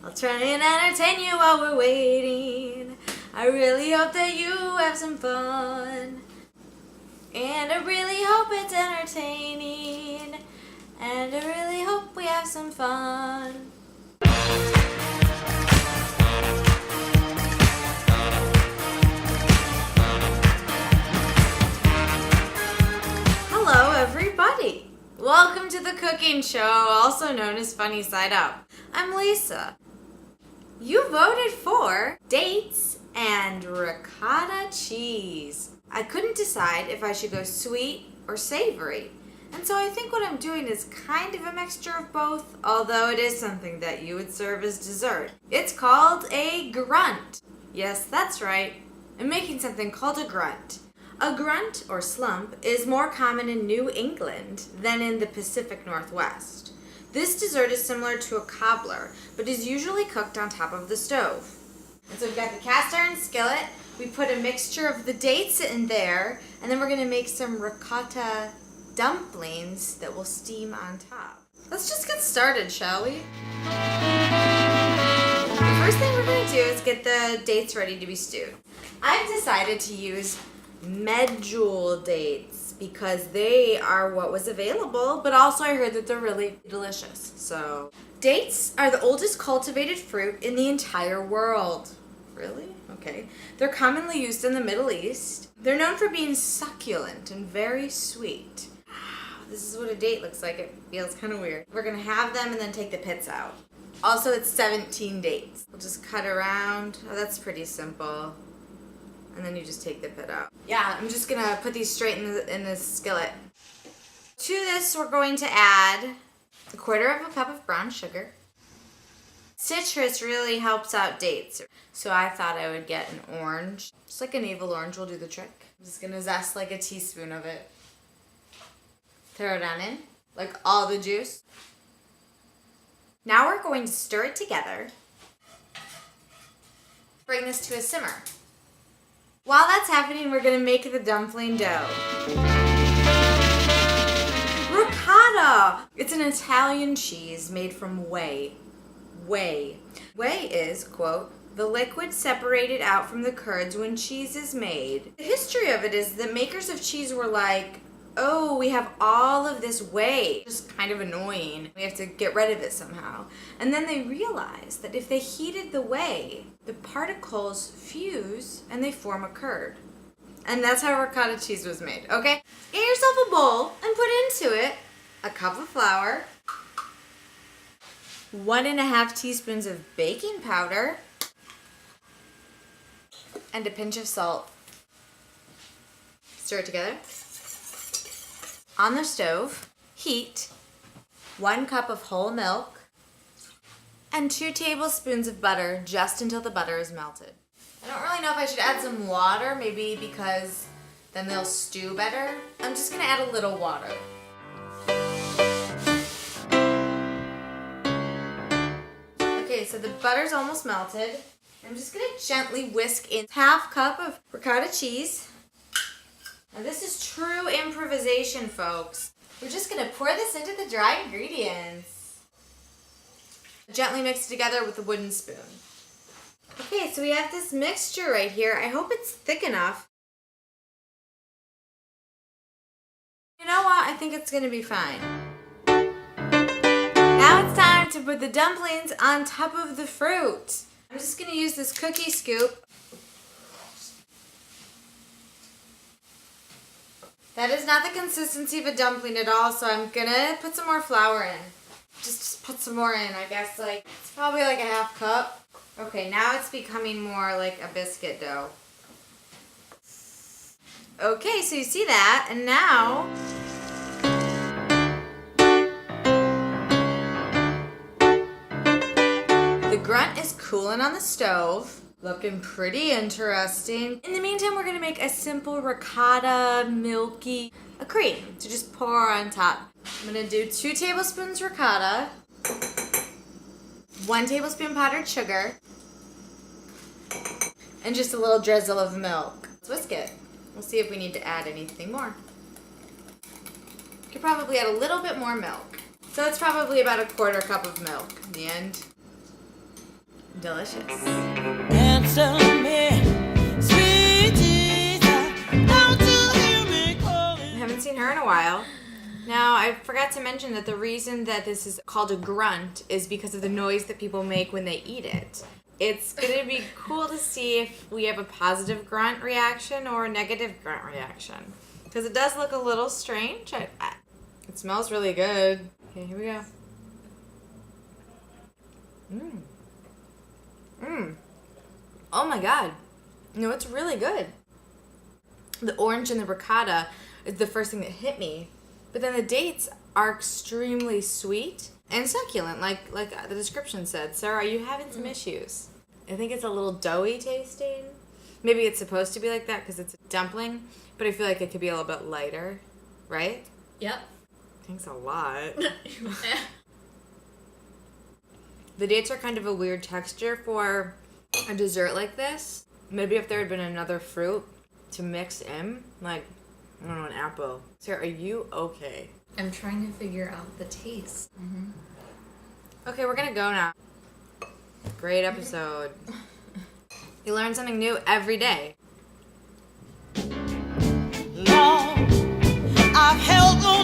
I'll try and entertain you while we're waiting. I really hope that you have some fun. And I really hope it's entertaining. And I really hope we have some fun. Hello everybody! Welcome to the cooking show, also known as Funny Side Up. I'm Lisa. You voted for dates and ricotta cheese. I couldn't decide if I should go sweet or savory. And so I think what I'm doing is kind of a mixture of both, although it is something that you would serve as dessert. It's called a grunt. Yes, that's right. I'm making something called a grunt. A grunt, or slump, is more common in New England than in the Pacific Northwest. This dessert is similar to a cobbler, but is usually cooked on top of the stove. And so we've got the cast iron skillet. We put a mixture of the dates in there, and then we're going to make some ricotta dumplings that will steam on top. Let's just get started, shall we? The first thing we're going to do is get the dates ready to be stewed. I've decided to use medjool dates because they are what was available, but also I heard that they're really delicious. So, dates are the oldest cultivated fruit in the entire world. Really? Okay. They're commonly used in the Middle East. They're known for being succulent and very sweet. This is what a date looks like. It feels kind of weird. We're going to have them and then take the pits out. Also, it's 17 dates. We'll just cut around. Oh, that's pretty simple. And then you just take the pit out. Yeah, I'm just going to put these straight in the skillet. To this, we're going to add 1/4 cup of brown sugar. Citrus really helps out dates, so I thought I would get an orange. Just like a navel orange will do the trick. I'm just going to zest like a teaspoon of it. Throw it on in, like all the juice. Now we're going to stir it together. Bring this to a simmer. While that's happening, we're going to make the dumpling dough. Ricotta! It's an Italian cheese made from whey. Whey. Whey is, quote, the liquid separated out from the curds when cheese is made. The history of it is that makers of cheese were like, oh, we have all of this whey. Just kind of annoying. We have to get rid of it somehow. And then they realized that if they heated the whey, the particles fuse and they form a curd. And that's how ricotta cheese was made, okay? Get yourself a bowl and put into it a cup of flour, 1.5 teaspoons of baking powder, and a pinch of salt. Stir it together. On the stove, heat 1 cup of whole milk and 2 tablespoons of butter just until the butter is melted. I don't really know if I should add some water, maybe because then they'll stew better. I'm just going to add a little water. Okay, so the butter's almost melted. I'm just going to gently whisk in 1/2 cup of ricotta cheese. Now this is true improvisation, folks. We're just going to pour this into the dry ingredients. Gently mix it together with a wooden spoon. Okay, so we have this mixture right here. I hope it's thick enough. You know what? I think it's going to be fine. Now it's time to put the dumplings on top of the fruit. I'm just going to use this cookie scoop. That is not the consistency of a dumpling at all, so I'm gonna put some more flour in. Just put some more in, I guess, like, it's probably like a 1/2 cup. Okay, now it's becoming more like a biscuit dough. Okay, so you see that, and now the grunt is cooling on the stove. Looking pretty interesting. In the meantime, we're gonna make a simple ricotta, milky, a cream to just pour on top. I'm gonna do 2 tablespoons ricotta, 1 tablespoon powdered sugar, and just a little drizzle of milk. Let's whisk it. We'll see if we need to add anything more. Could probably add a little bit more milk. So it's probably about 1/4 cup of milk in the end. Delicious. Answer me, sweet Jesus, don't you hear me calling? I haven't seen her in a while. Now, I forgot to mention that the reason that this is called a grunt is because of the noise that people make when they eat it. It's going to be cool to see if we have a positive grunt reaction or a negative grunt reaction. Because it does look a little strange. It smells really good. Okay, here we go. Oh my god. No, it's really good. The orange and the ricotta is the first thing that hit me. But then the dates are extremely sweet and succulent, like the description said. Sarah, are you having some issues? I think it's a little doughy tasting. Maybe it's supposed to be like that because it's a dumpling, but I feel like it could be a little bit lighter, right? Yep. Thanks a lot. The dates are kind of a weird texture for a dessert like this. Maybe if there had been another fruit to mix in, like, I don't know, an apple. Sarah, are you okay? I'm trying to figure out the taste. Okay, we're gonna go now. Great episode. You learn something new every day. Lord, I've held the